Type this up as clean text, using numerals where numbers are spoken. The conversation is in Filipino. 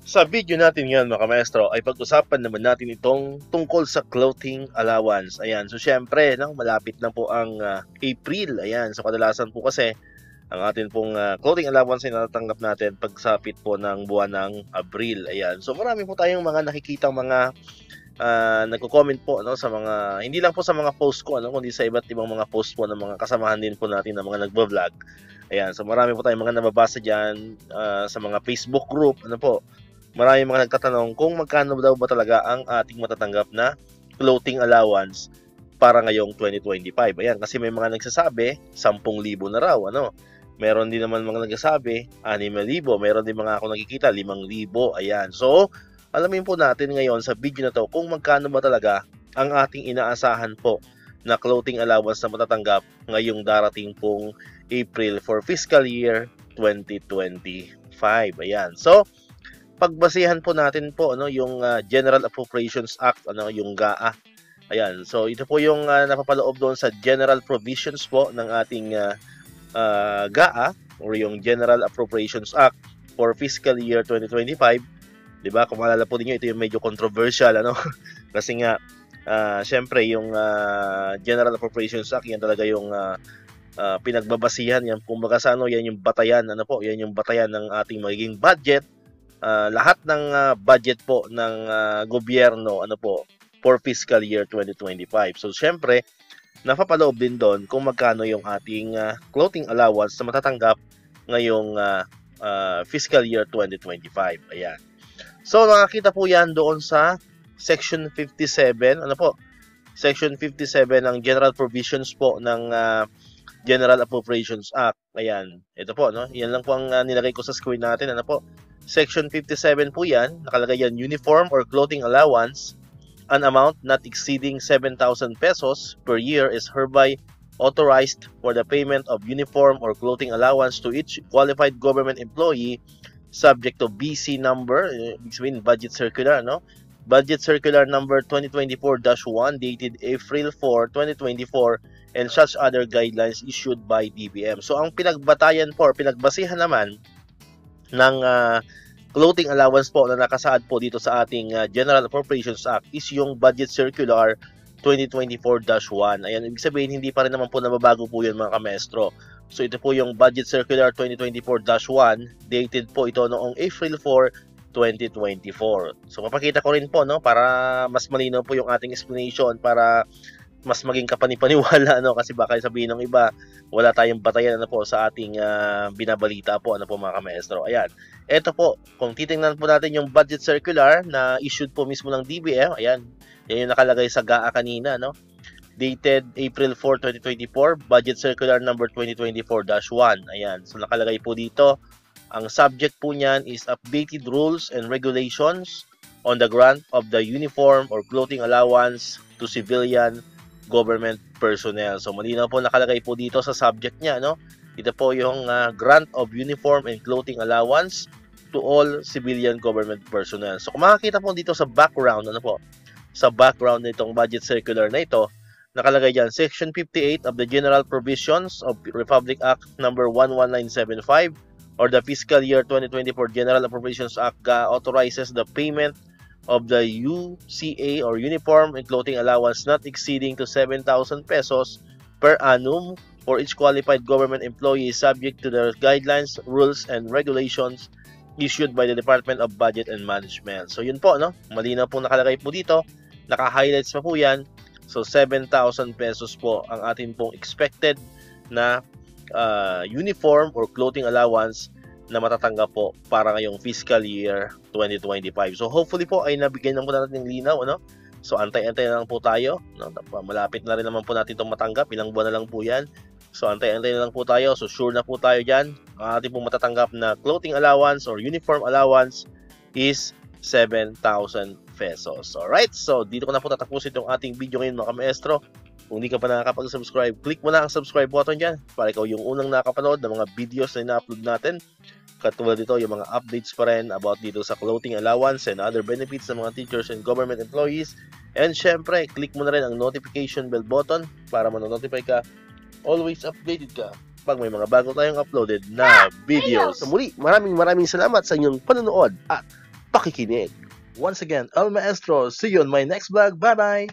Sa video natin ngayon mga maestro ay pag-usapan naman natin itong tungkol sa clothing allowance. Ayan, so syempre, no, malapit na po ang April. Ayan, so kadalasan po kasi ang atin pong clothing allowance ay natatanggap natin pagsapit po ng buwan ng Abril. Ayan, so marami po tayong mga nakikitang mga nagko-comment po, no, sa mga, hindi lang po sa mga post ko, ano, kundi sa iba't ibang mga post po ng mga kasamahan din po natin na mga nagbo-vlog. Ayan, so marami po tayong mga nababasa dyan sa mga Facebook group, ano po, marami mga nagtatanong kung magkano daw ba talaga ang ating matatanggap na clothing allowance para ngayong 2025. Ayan, kasi may mga nagsasabi 10,000 na raw, ano. Meron din naman mga nagsasabi 6,000, meron din mga ako nakikita 5,000. Ayan. So, alamin po natin ngayon sa video na to kung magkano ba talaga ang ating inaasahan po na clothing allowance na matatanggap ngayong darating pong April for fiscal year 2025. Ayan. So, pagbasihan po natin po ano yung General Appropriations Act, ano, yung GAA. Ayan. So, ito po yung napapaloob doon sa General Provisions po ng ating GAA or yung General Appropriations Act for fiscal year 2025. 'Di ba? Kung maalala po niyo, ito yung medyo controversial, ano? Kasi nga syempre yung General Appropriations Act, yan talaga yung pinagbabasihan yan. Kumbaga sa ano, yan yung batayan, ano po? Yan yung batayan ng ating magiging budget. Lahat ng budget po ng gobyerno, ano po, for fiscal year 2025. So syempre, napapaloob din doon kung magkano yung ating clothing allowance na matatanggap ngayong fiscal year 2025. Ayan. So, nakakita po yan doon sa Section 57, ano po? Section 57 ng General Provisions po ng General Appropriations Act. Ayan. Ito po, no? Yan lang po ang nilagay ko sa screen natin, ano po? Section 57 po yan. Nakalagay yan, uniform or clothing allowance. An amount not exceeding 7,000 pesos per year is hereby authorized for the payment of uniform or clothing allowance to each qualified government employee subject to BC number, ibig sabihin budget circular, no? Budget circular number 2024-1 dated April 4, 2024 and such other guidelines issued by DBM. So ang pinagbatayan po, pinagbasihan naman ng clothing allowance po na nakasaad po dito sa ating General Appropriations Act is yung Budget Circular 2024-1. Ayan, ibig sabihin hindi pa rin naman po nababago po yun mga kamestro. So ito po yung Budget Circular 2024-1, dated po ito noong April 4, 2024. So papakita ko rin po, no, para mas malinaw po yung ating explanation, para mas maging kapanipaniwala, no, kasi baka sabihin ng iba wala tayong batayan, ano po, sa ating binabalita po, ano po mga kamestro. Ayan. Ito po, kung titingnan po natin yung Budget Circular na issued po mismo ng DBM, ayan. Yan yung nakalagay sa GAA kanina, no? Dated April 4, 2024, Budget Circular number 2024-1. Ayan. So nakalagay po dito, ang subject po niyan is updated rules and regulations on the grant of the uniform or clothing allowance to civilian government personnel. So malinaw po nakalagay po dito sa subject niya, no? Ito po yung grant of uniform and clothing allowance to all civilian government personnel. So kung makakita po dito sa background, ano po? Sa background nitong budget circular na ito, nakalagay dyan, Section 58 of the General Provisions of Republic Act number 11975 or the Fiscal Year 2024 General Appropriations Act authorizes the payment of the UCA or Uniform and Clothing Allowance not exceeding to 7,000 pesos per annum for each qualified government employee subject to the guidelines, rules, and regulations issued by the Department of Budget and Management. So yun po, no? Malinaw po nakalagay po dito. Naka-highlights pa po yan. So 7,000 pesos po ang atin pong expected na uniform or clothing allowance na matatanggap po para ngayong fiscal year 2025. So hopefully po ay nabigyan na po natin ng linaw, ano? So antay-antay na lang po tayo, no? Malapit na rin naman po natin itong matanggap, ilang buwan na lang po yan. So antay-antay na lang po tayo, so sure na po tayo dyan. Ang ating pong matatanggap na clothing allowance or uniform allowance is 7,000 pesos. Alright, so dito ko na po tatapusin itong ating video ngayon mga maestro. Kung hindi ka pa nakakapag-subscribe, click mo na ang subscribe button dyan para ikaw yung unang nakapanood ng mga videos na ina-upload natin. Katulad dito, yung mga updates pa rin about dito sa clothing allowance and other benefits ng mga teachers and government employees. And syempre, click mo na rin ang notification bell button para ma-notify ka. Always updated ka pag may mga bago tayong uploaded na videos. So muli, maraming salamat sa inyong panonood at pakikinig. Once again, El Maestro. See you on my next vlog. Bye-bye!